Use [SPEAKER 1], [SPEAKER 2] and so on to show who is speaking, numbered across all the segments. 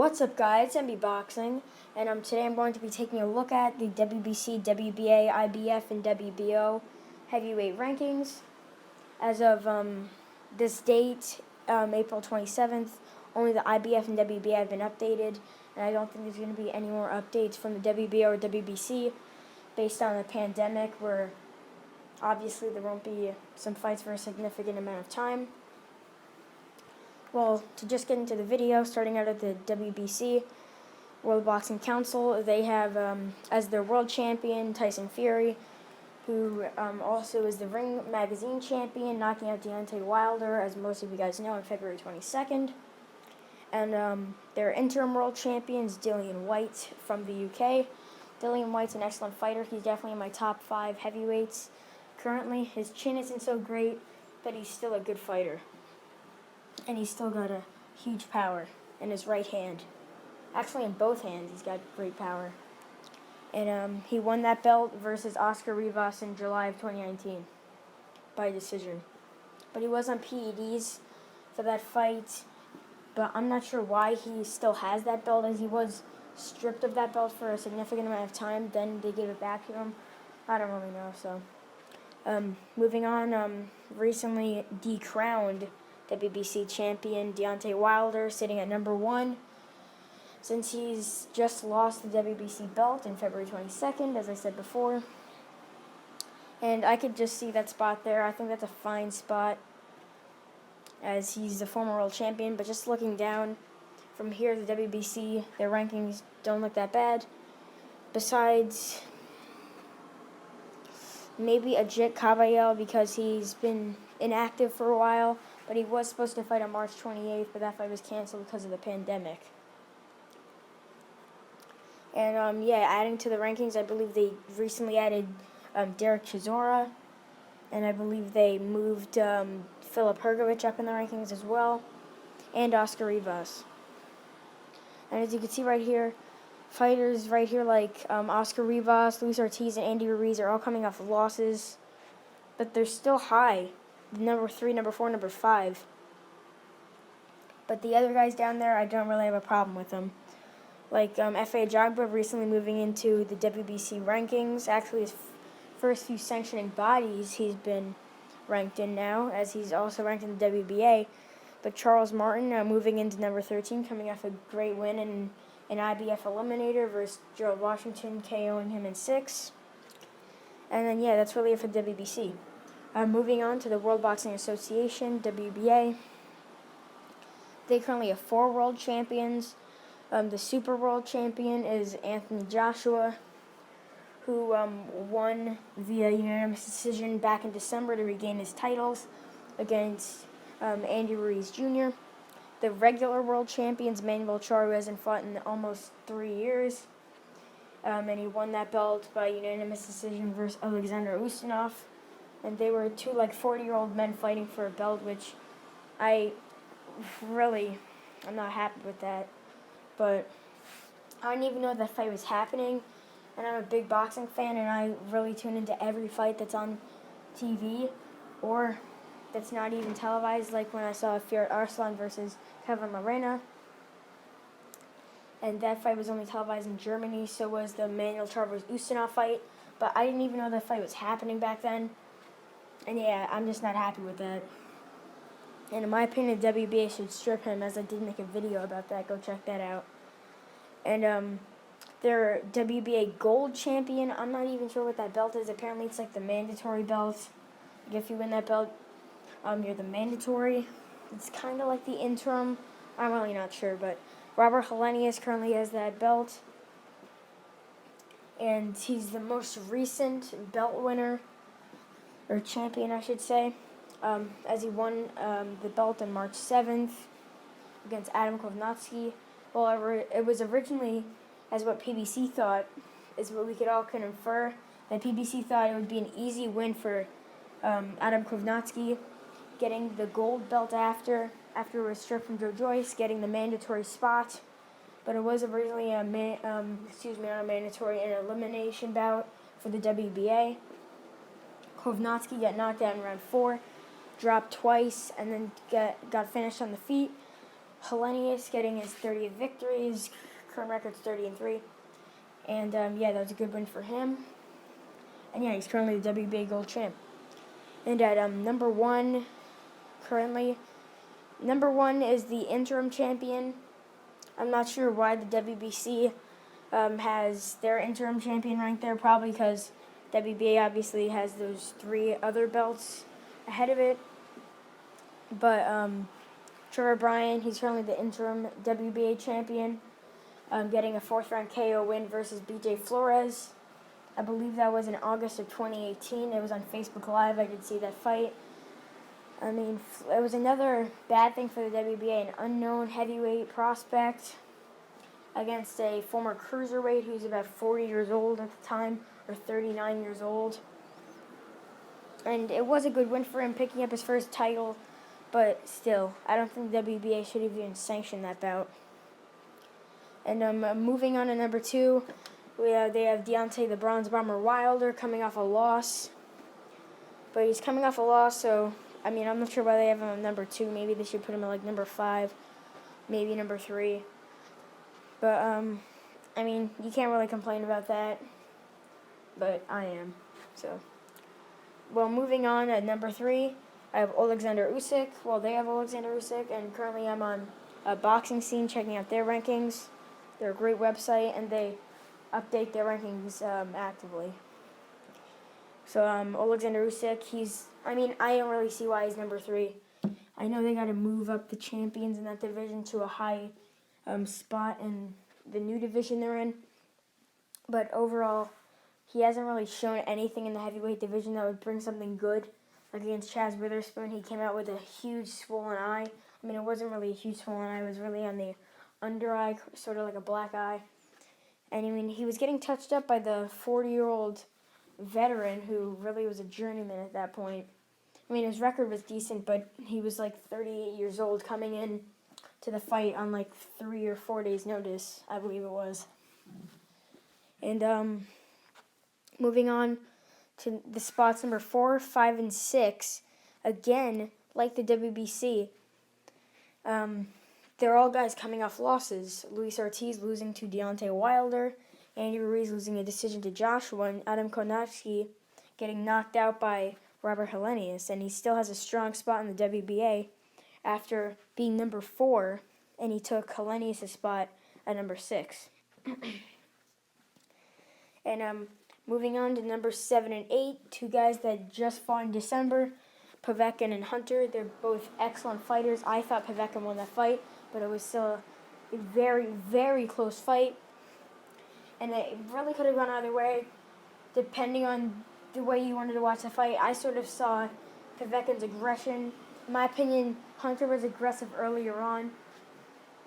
[SPEAKER 1] What's up, guys? MB Boxing, and today I'm going to be taking a look at the WBC, WBA, IBF, and WBO heavyweight rankings. As of this date, April 27th, only the IBF and WBA have been updated, and I don't think there's going to be any more updates from the WBO or WBC based on the pandemic, where obviously there won't be some fights for a significant amount of time. Well, to just get into the video, starting out at the WBC, World Boxing Council, they have as their world champion Tyson Fury, who also is the Ring Magazine champion, knocking out Deontay Wilder, as most of you guys know, on February 22nd. And their interim world champion is Dillian Whyte from the UK. Dillian Whyte's an excellent fighter. He's definitely in my top 5 heavyweights currently. His chin isn't so great, but he's still a good fighter. And he's still got a huge power in his right hand. Actually, in both hands, he's got great power. And he won that belt versus Oscar Rivas in July of 2019 by decision. But he was on PEDs for that fight. But I'm not sure why he still has that belt, as he was stripped of that belt for a significant amount of time. Then they gave it back to him. I don't really know. So, moving on, recently decrowned WBC champion Deontay Wilder, sitting at number 1, since he's just lost the WBC belt in February 22nd, as I said before. And I could just see that spot there. I think that's a fine spot, as he's the former world champion. But just looking down from here, the WBC, their rankings don't look that bad. Besides maybe Ajit Kabayel, because he's been inactive for a while. But he was supposed to fight on March 28th, but that fight was canceled because of the pandemic. And, adding to the rankings, I believe they recently added Derek Chisora, and I believe they moved Filip Hrgovic up in the rankings as well, and Oscar Rivas. And as you can see right here, fighters right here like Oscar Rivas, Luis Ortiz, and Andy Ruiz are all coming off of losses, but they're still high. Number 3, number 4, number 5. But the other guys down there, I don't really have a problem with them. Like F.A. Jagba recently moving into the WBC rankings. Actually, his first few sanctioning bodies he's been ranked in now, as he's also ranked in the WBA. But Charles Martin moving into number 13, coming off a great win in an IBF eliminator versus Gerald Washington, KOing him in 6. And then, that's really it for the WBC. Moving on to the World Boxing Association, WBA. They currently have 4 world champions. The Super World Champion is Anthony Joshua, who won via unanimous decision back in December to regain his titles against Andy Ruiz Jr. The regular world champions, Manuel Charro, hasn't fought in almost 3 years. And he won that belt by unanimous decision versus Alexander Ustinov. And they were 2 40-year-old men fighting for a belt, which I'm not happy with that. But I didn't even know that fight was happening. And I'm a big boxing fan, and I really tune into every fight that's on TV or that's not even televised, like when I saw Fiat Arslan versus Kevin Lerena. And that fight was only televised in Germany, so was the Manuel Charro Ustinov fight. But I didn't even know that fight was happening back then. And I'm just not happy with that. And in my opinion, the WBA should strip him, as I did make a video about that. Go check that out. And their WBA Gold Champion, I'm not even sure what that belt is. Apparently it's like the mandatory belt. If you win that belt, you're the mandatory. It's kind of like the interim. I'm really not sure, but Robert Helenius currently has that belt. And he's the most recent belt winner, or champion, I should say, as he won the belt on March 7th against Adam Kovnatsky. Well, it was originally, as what PBC thought, is what we could all infer, that PBC thought it would be an easy win for Adam Kovnatsky, getting the gold belt after it was stripped from Joe Joyce, getting the mandatory spot. But it was originally not a mandatory, an elimination bout for the WBA. Kovnatsky got knocked out in round 4, dropped twice, and then got finished on the feet. Hellenius getting his 30th victory. His current record's 30-3. And yeah, that was a good win for him. And yeah, he's currently the WBA Gold Champ. And at number one, currently, number one is the interim champion. I'm not sure why the WBC has their interim champion ranked there. Probably because WBA obviously has those 3 other belts ahead of it. But Trevor Bryan, he's currently the interim WBA champion, getting a 4th-round KO win versus BJ Flores. I believe that was in August of 2018. It was on Facebook Live. I did see that fight. I mean, it was another bad thing for the WBA, an unknown heavyweight prospect against a former cruiserweight who's about 40 years old at the time, or 39 years old. And it was a good win for him, picking up his first title, but still, I don't think the WBA should have even sanctioned that bout. And moving on to number 2, they have Deontay the Bronze Bomber Wilder coming off a loss. But he's coming off a loss, so, I mean, I'm not sure why they have him at number 2. Maybe they should put him at, like, number 5, maybe number 3. But, I mean, you can't really complain about that. But I am, so. Well, moving on at number 3, I have Alexander Usyk. Well, they have Alexander Usyk, and currently I'm on a Boxing Scene checking out their rankings. They're a great website, and they update their rankings actively. So Alexander Usyk, I don't really see why he's number 3. I know they got to move up the champions in that division to a high spot in the new division they're in. But overall, he hasn't really shown anything in the heavyweight division that would bring something good. Like against Chaz Witherspoon, he came out with a huge swollen eye. I mean, it wasn't really a huge swollen eye. It was really on the under eye, sort of like a black eye. And I mean, he was getting touched up by the 40-year-old veteran who really was a journeyman at that point. I mean, his record was decent, but he was like 38 years old coming in to the fight on like 3 or 4 days' notice, I believe it was. And moving on to the spots number 4, 5, and 6, again, like the WBC, they're all guys coming off losses. Luis Ortiz losing to Deontay Wilder, Andy Ruiz losing a decision to Joshua, and Adam Kownacki getting knocked out by Robert Hellenius. And he still has a strong spot in the WBA after being number 4, and he took Hellenius' spot at number 6. And moving on to number 7 and 8, 2 guys that just fought in December, Povetkin and Hunter. They're both excellent fighters. I thought Povetkin won that fight, but it was still a very, very close fight. And it really could have gone either way, depending on the way you wanted to watch the fight. I sort of saw Povetkin's aggression. In my opinion, Hunter was aggressive earlier on,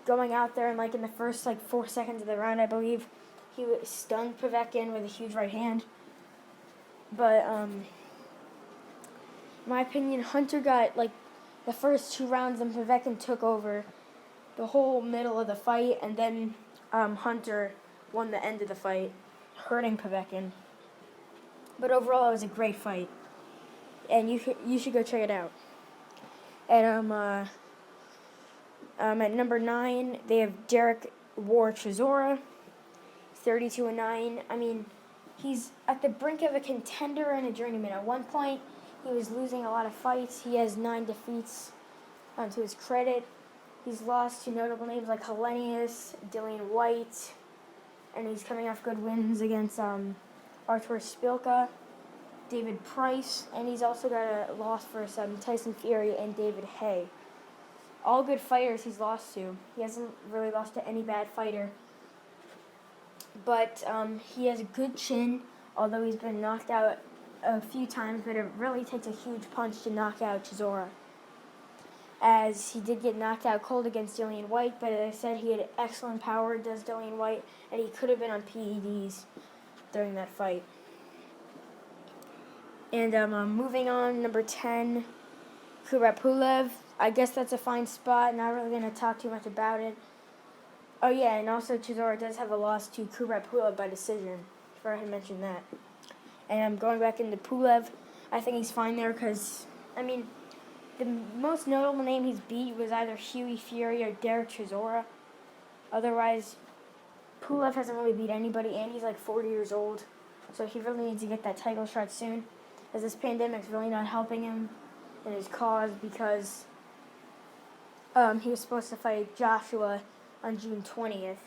[SPEAKER 1] going out there and in the first 4 seconds of the round, I believe, he stunned Povetkin with a huge right hand. But in my opinion, Hunter got the first 2 rounds, and Povetkin took over the whole middle of the fight, and then Hunter won the end of the fight, hurting Povetkin. But overall, it was a great fight, and you should go check it out. And at number 9, they have Derek War Chisora, 32-9. I mean, he's at the brink of a contender and a journeyman. At one point, he was losing a lot of fights. He has 9 defeats to his credit. He's lost to notable names like Hellenius, Dillian White, and he's coming off good wins against Artur Spilka, David Price, and he's also got a loss for Tyson Fury and David Hay. All good fighters he's lost to. He hasn't really lost to any bad fighter. But he has a good chin, although he's been knocked out a few times, but it really takes a huge punch to knock out Chisora. As he did get knocked out cold against Dillian White, but as I said, he had excellent power, does Dillian White, and he could have been on PEDs during that fight. And moving on, number 10, Kubrat Pulev. I guess that's a fine spot, not really going to talk too much about it. Oh yeah, and also Chisora does have a loss to Kubrat Pulev by decision. I forgot to mention that. And I'm going back into Pulev. I think he's fine there because, I mean, The most notable name he's beat was either Hughie Fury or Derek Chisora. Otherwise, Pulev hasn't really beat anybody, and he's like 40 years old. So he really needs to get that title shot soon, as this pandemic's really not helping him in his cause, because he was supposed to fight Joshua on June 20th.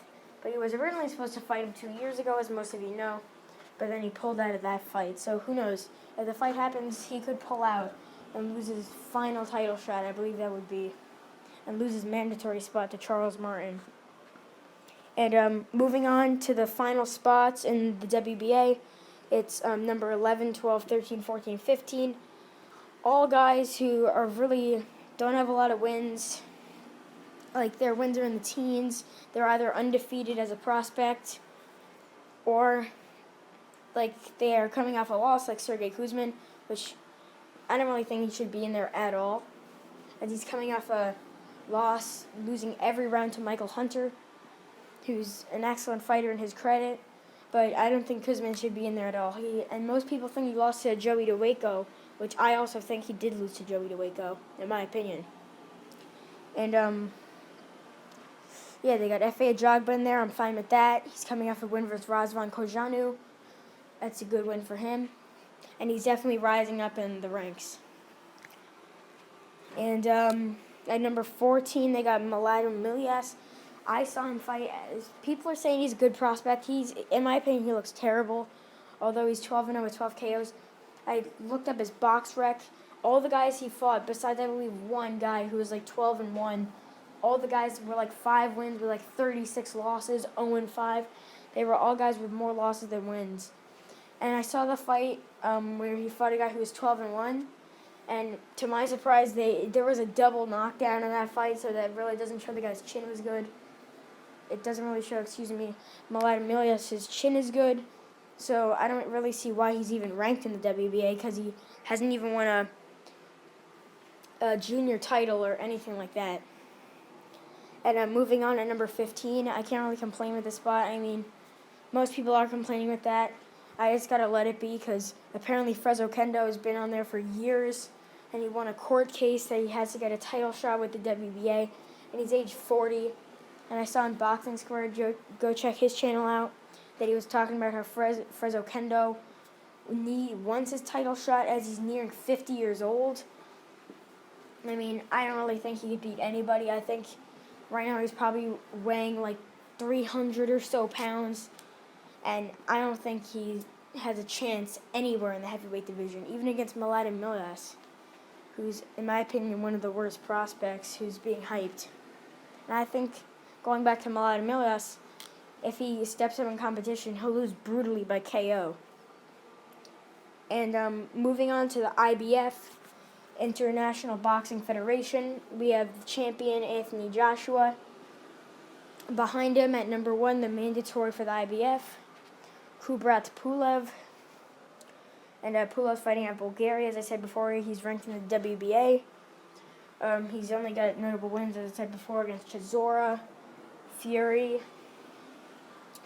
[SPEAKER 1] But he was originally supposed to fight him 2 years ago, as most of you know. But then he pulled out of that fight. So who knows? If the fight happens, he could pull out and lose his final title shot, I believe that would be, and lose his mandatory spot to Charles Martin. And moving on to the final spots in the WBA, it's number 11, 12, 13, 14, 15. All guys who are really don't have a lot of wins. Like, their wins are in the teens. They're either undefeated as a prospect, or like they are coming off a loss, like Sergey Kuzmin, which I don't really think he should be in there at all, as he's coming off a loss, losing every round to Michael Hunter, who's an excellent fighter in his credit, but I don't think Kuzmin should be in there at all. And most people think he lost to Joey DeWaco, which I also think he did lose to Joey DeWaco, in my opinion. And yeah, they got F.A. Ajagba in there. I'm fine with that. He's coming off a win versus Razvan Kojanu. That's a good win for him. And he's definitely rising up in the ranks. And at number 14, they got Mladen Milias. I saw him fight. People are saying he's a good prospect. In my opinion, he looks terrible. Although he's 12-0 with 12 KOs. I looked up his box rec. All the guys he fought, besides I believe one guy who was like 12-1, all the guys were like 5 wins with like 36 losses, 0-5. They were all guys with more losses than wins. And I saw the fight where he fought a guy who was 12-1. And to my surprise, there was a double knockdown in that fight, so that really doesn't show the guy's chin was good. It doesn't really show, Mladen Milias, his chin is good. So I don't really see why he's even ranked in the WBA, because he hasn't even won a junior title or anything like that. And moving on at number 15, I can't really complain with this spot. I mean, most people are complaining with that. I just got to let it be, because apparently Frezo Kendo has been on there for years, and he won a court case that he has to get a title shot with the WBA, and he's age 40. And I saw in Boxing Square, go check his channel out, that he was talking about how Frezo Kendo wants his title shot as he's nearing 50 years old. I mean, I don't really think he could beat anybody. I think right now he's probably weighing like 300 or so pounds. And I don't think he has a chance anywhere in the heavyweight division, even against Mladen Milias, who's, in my opinion, one of the worst prospects, who's being hyped. And I think, going back to Mladen Milias, if he steps up in competition, he'll lose brutally by KO. And moving on to the IBF, International Boxing Federation, we have the champion, Anthony Joshua. Behind him at number 1, the mandatory for the IBF, Kubrat Pulev. And Pulev's fighting out Bulgaria. As I said before, he's ranked in the WBA. He's only got notable wins, as I said before, against Chisora, Fury.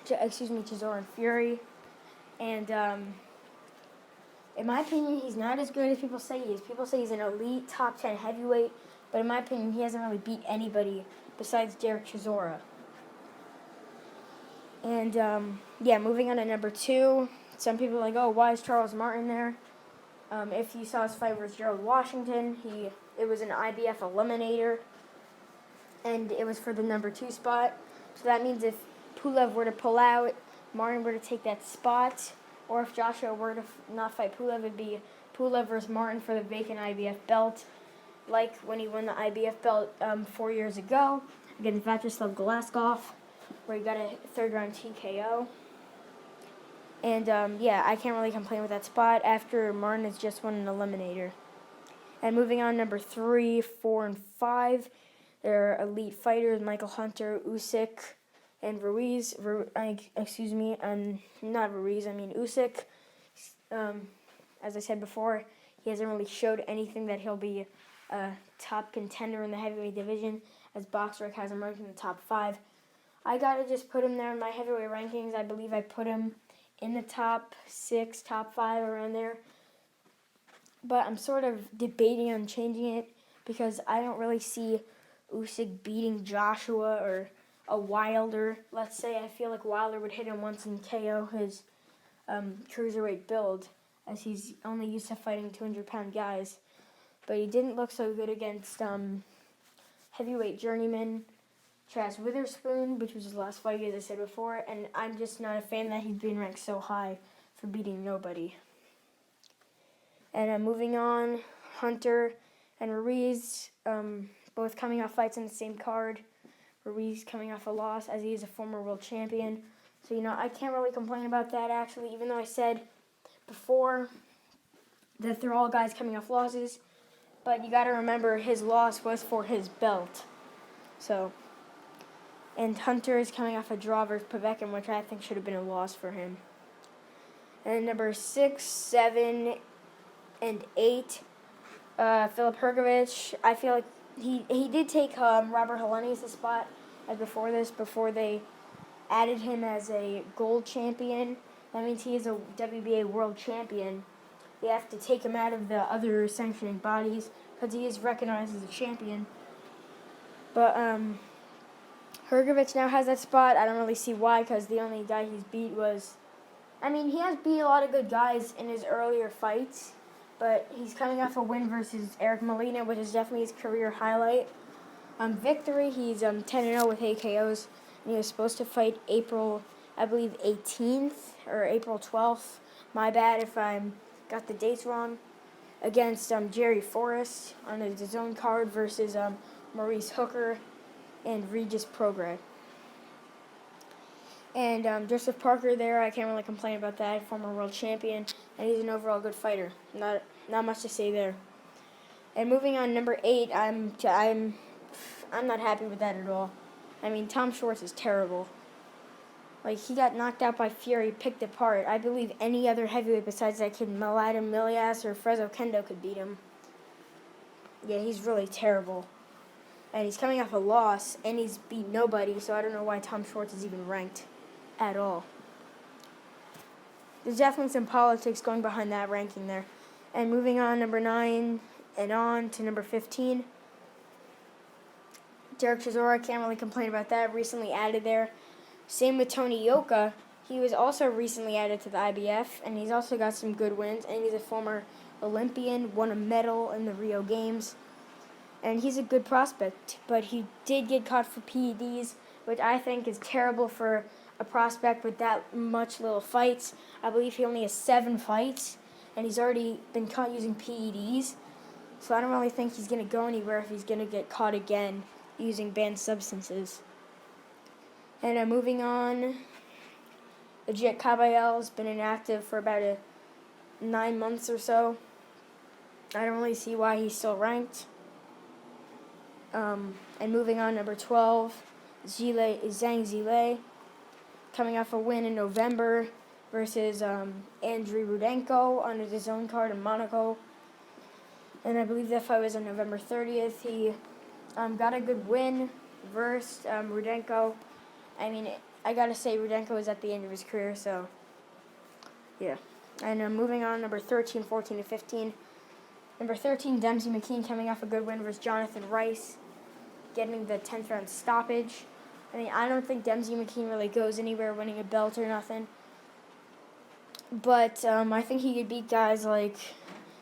[SPEAKER 1] Chisora and Fury. And in my opinion, he's not as good as people say he is. People say he's an elite top 10 heavyweight, but in my opinion, he hasn't really beat anybody besides Derek Chisora. And yeah, moving on to number 2. Some people are like, oh, why is Charles Martin there? If you saw his fight versus Gerald Washington, it was an IBF eliminator, and it was for the number 2 spot. So that means if Pulev were to pull out, Martin were to take that spot, or if Joshua were to not fight Pulev, it would be Pulev versus Martin for the vacant IBF belt, like when he won the IBF belt 4 years ago against Vyacheslav Golaskov, where he got a third-round TKO. And, yeah, I can't really complain with that spot after Martin has just won an eliminator. And moving on, number 3, 4, and 5, they're elite fighters, Michael Hunter, Usyk, and Ruiz. Not Ruiz, I mean Usyk. As I said before, he hasn't really showed anything that he'll be a top contender in the heavyweight division, as BoxRec has him ranked in the top 5. I gotta just put him there in my heavyweight rankings. I believe I put him in the top 6, top 5, around there. But I'm sort of debating on changing it, because I don't really see Usyk beating Joshua or a Wilder. Let's say I feel like Wilder would hit him once and KO his cruiserweight build, as he's only used to fighting 200-pound guys. But he didn't look so good against heavyweight journeyman Chaz Witherspoon, which was his last fight, as I said before, and I'm just not a fan that he's been ranked so high for beating nobody. And moving on, Hunter and Ruiz, both coming off fights on the same card. Ruiz coming off a loss, as he is a former world champion. So, I can't really complain about that, actually, even though I said before that they're all guys coming off losses. But you got to remember, his loss was for his belt. So, and Hunter is coming off a draw versus Povetkin, which I think should have been a loss for him. And number 6, 7, and 8, Filip Hrgović. I feel like he did take Robert Helenius' spot as before they added him as a gold champion. That means he is a WBA world champion. They have to take him out of the other sanctioning bodies because he is recognized as a champion. But Hrgović now has that spot. I don't really see why, because the only guy he's beat was... he has beat a lot of good guys in his earlier fights, but he's coming off a win versus Eric Molina, which is definitely his career highlight. Victory, he's 10-0 with 8 KOs, and he was supposed to fight April, I believe, 18th or April 12th. My bad if I got the dates wrong. Against Jerry Forrest on the DAZN card versus Maurice Hooker and Regis Prograis. And Joseph Parker there, I can't really complain about that. Former world champion, and he's an overall good fighter. Not much to say there. And moving on, number 8, I'm not happy with that at all. Tom Schwartz is terrible. He got knocked out by Fury, picked apart. I believe any other heavyweight besides that kid, Milada Milias or Frezo Kendo, could beat him. Yeah, he's really terrible. And he's coming off a loss, and he's beat nobody, so I don't know why Tom Schwartz is even ranked at all. There's definitely some politics going behind that ranking there. And moving on, number 9 and on to number 15. Derek Chisora, can't really complain about that, recently added there. Same with Tony Yoka. He was also recently added to the IBF, and he's also got some good wins, and he's a former Olympian, won a medal in the Rio Games, and he's a good prospect, but he did get caught for PEDs, which I think is terrible for a prospect with that much little fights. I believe he only has 7 fights, and he's already been caught using PEDs, so I don't really think he's going to go anywhere if he's going to get caught again using banned substances. And moving on, Jet Caballe's been inactive for about 9 months or so. I don't really see why he's still ranked. And moving on, number 12, Zhang Zhilei, coming off a win in November versus Andriy Rudenko on the DAZN card in Monaco. And I believe that fight was on November 30th. He got a good win versus Rudenko. I gotta say, Rudenko is at the end of his career, so yeah. And moving on, number 13, 14, and 15. Number 13, Dempsey McKean, coming off a good win versus Jonathan Rice, getting the 10th round stoppage. I don't think Dempsey McKean really goes anywhere winning a belt or nothing. But I think he could beat guys like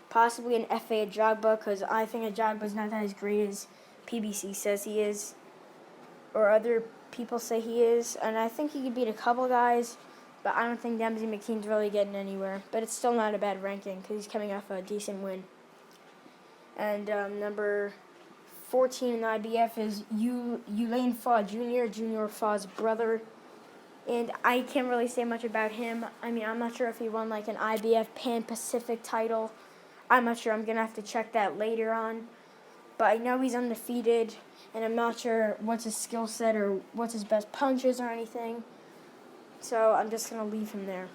[SPEAKER 1] possibly an F.A. Ajagba, because I think Ajagba's not that as great as PBC says he is, or other people say he is. And I think he could beat a couple guys, but I don't think Dempsey McKean's really getting anywhere. But it's still not a bad ranking because he's coming off a decent win. And number 14 in the IBF is Yulain Fa Jr., Junior Fa's brother. And I can't really say much about him. I'm not sure if he won like an IBF Pan-Pacific title. I'm not sure. I'm going to have to check that later on. But I know he's undefeated, and I'm not sure what's his skill set or what's his best punches or anything. So I'm just going to leave him there.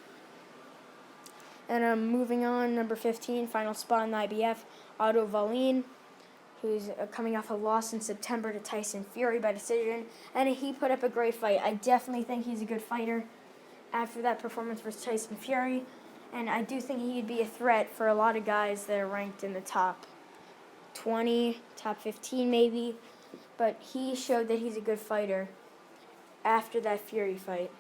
[SPEAKER 1] And moving on, number 15, final spot in the IBF, Otto Wallin, who's coming off a loss in September to Tyson Fury by decision, and he put up a great fight. I definitely think he's a good fighter after that performance versus Tyson Fury, and I do think he'd be a threat for a lot of guys that are ranked in the top 20, top 15 maybe. But he showed that he's a good fighter after that Fury fight.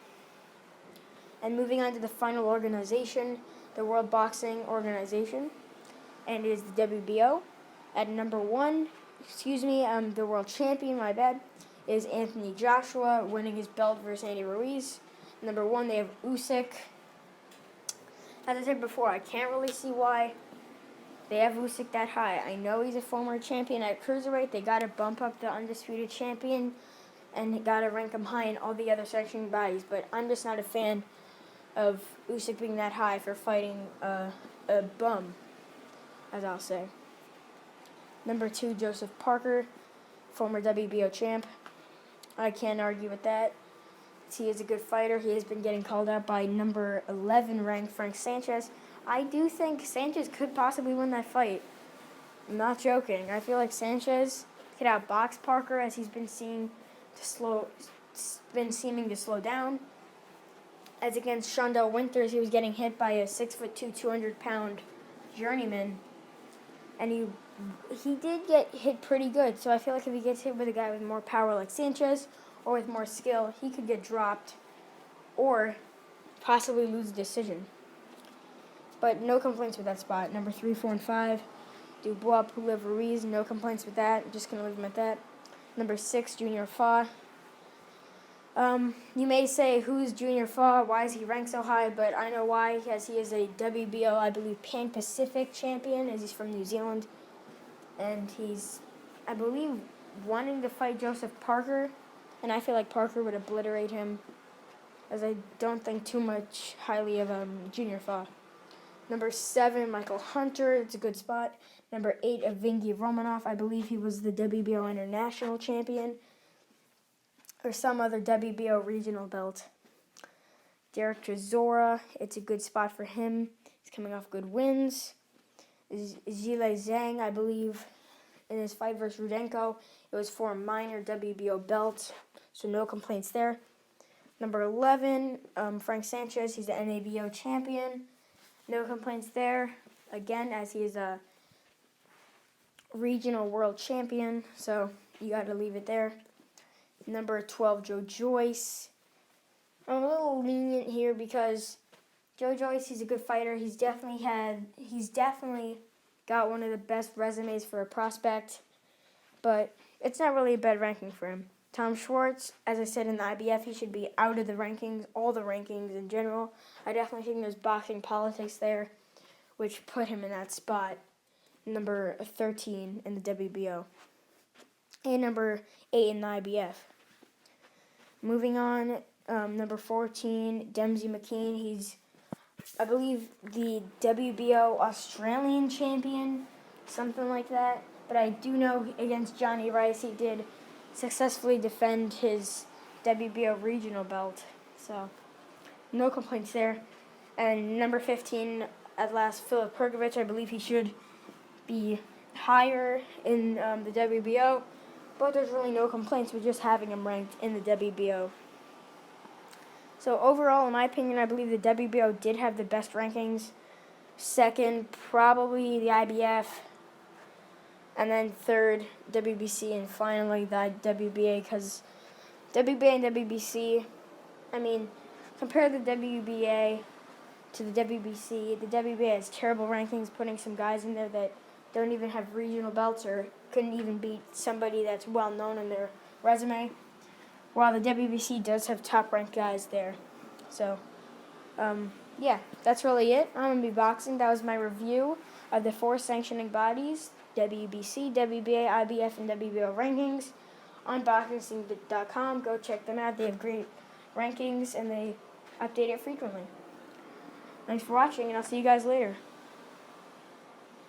[SPEAKER 1] And moving on to the final organization, the World Boxing Organization, and it is the WBO. At number one, the world champion, my bad, is Anthony Joshua, winning his belt versus Andy Ruiz. Number one, they have Usyk. As I said before, I can't really see why they have Usyk that high. I know he's a former champion at cruiserweight. They got to bump up the undisputed champion and got to rank him high in all the other sanctioning bodies. But I'm just not a fan of Usyk being that high for fighting a bum, as I'll say. Number two, Joseph Parker, former WBO champ. I can't argue with that. He is a good fighter. He has been getting called out by number 11 ranked Frank Sanchez. I do think Sanchez could possibly win that fight. I'm not joking. I feel like Sanchez could outbox Parker, as he's been seeming to slow down. As against Shondell Winters, he was getting hit by a 6'2", 200-pound journeyman, and he did get hit pretty good. So I feel like if he gets hit with a guy with more power like Sanchez or with more skill, he could get dropped or possibly lose the decision. But no complaints with that spot. Number 3, 4, and 5, Dubois, Pulev, Ruiz, no complaints with that. I'm just going to leave him at that. Number 6, Junior Fa. You may say, who's Junior Fa? Why is he ranked so high? But I know why, as he is a WBO, I believe, Pan-Pacific champion, as he's from New Zealand. And he's, I believe, wanting to fight Joseph Parker. And I feel like Parker would obliterate him, as I don't think too much highly of Junior Fa. Number 7, Michael Hunter. It's a good spot. Number 8, Evgeny Romanov. I believe he was the WBO International Champion, or some other WBO regional belt. Derek Chisora. It's a good spot for him. He's coming off good wins. Zhilei Zhang, I believe, in his fight versus Rudenko, it was for a minor WBO belt, so no complaints there. Number 11, Frank Sanchez. He's the NABO champion. No complaints there, again, as he is a regional world champion, so you got to leave it there. Number 12, Joe Joyce. I'm a little lenient here because Joe Joyce, he's a good fighter. He's definitely got one of the best resumes for a prospect, but it's not really a bad ranking for him. Tom Schwartz, as I said in the IBF, he should be out of the rankings, all the rankings in general. I definitely think there's boxing politics there, which put him in that spot, number 13 in the WBO, and number 8 in the IBF. Moving on, number 14, Dempsey McKean. He's, I believe, the WBO Australian champion, something like that. But I do know against Johnny Rice, he did successfully defend his WBO regional belt. So, no complaints there. And number 15, at last, Filip Perkovic. I believe he should be higher in the WBO. But there's really no complaints with just having him ranked in the WBO. So overall, in my opinion, I believe the WBO did have the best rankings. Second, probably the IBF. And then third, WBC. And finally, the WBA. Because WBA and WBC, I mean, compare the WBA to the WBC. The WBA has terrible rankings, putting some guys in there that don't even have regional belts or couldn't even beat somebody that's well known in their resume, while the WBC does have top-ranked guys there. So, yeah, that's really it. I'm going to be boxing. That was my review of the 4 sanctioning bodies, WBC, WBA, IBF, and WBO rankings on boxing.com. Go check them out. They have great rankings, and they update it frequently. Thanks for watching, and I'll see you guys later.